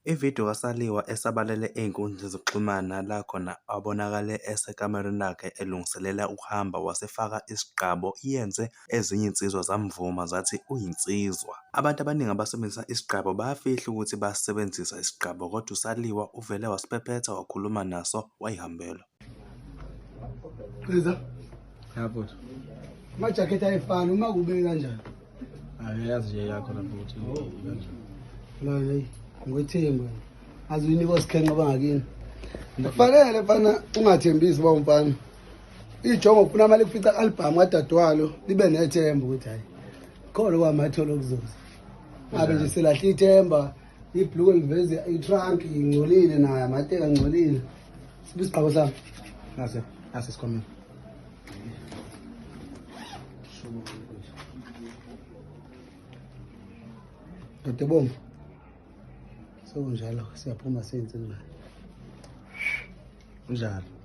Ividiyo kaSaliwa esabalele ey'nkundleni zokuxhumana la khona abonakale esekamereni lakhe elungiselela ukuhamba wasefaka isigqabo yenze ezinye iy'nsizwa zamvuma zathi uyinsizwa. Abantu abaningi abasebenzisa isigqabo bayafihla ukuthi basebenzisa isigqabo kodwa uSaliwa uvele wasiphephetha wakhuluma naso wayihambela. Eveza. Yabo. Amajakhethi ayifani uma kube kanjani. Ayazi nje yakho lapho ukuthi kanjani. La hey, ngwethemba. Azuyinika sikhenqa bangakini. Kufanele mfana ungathembisi ba umfana. Ijongo ufuna imali kufica album kadadewalo libe nethemba ukuthi hayi. Khona kwamatholo okuzoza. Ngabe nje selahla ithemba, ibhluku liveze itrunk ingcolile nayo amateka ngcolile. Sibe isigqabo sami. Nase sikhomeni. Dodebomvu. So njalo siyaphuma senze njalo. Njalo.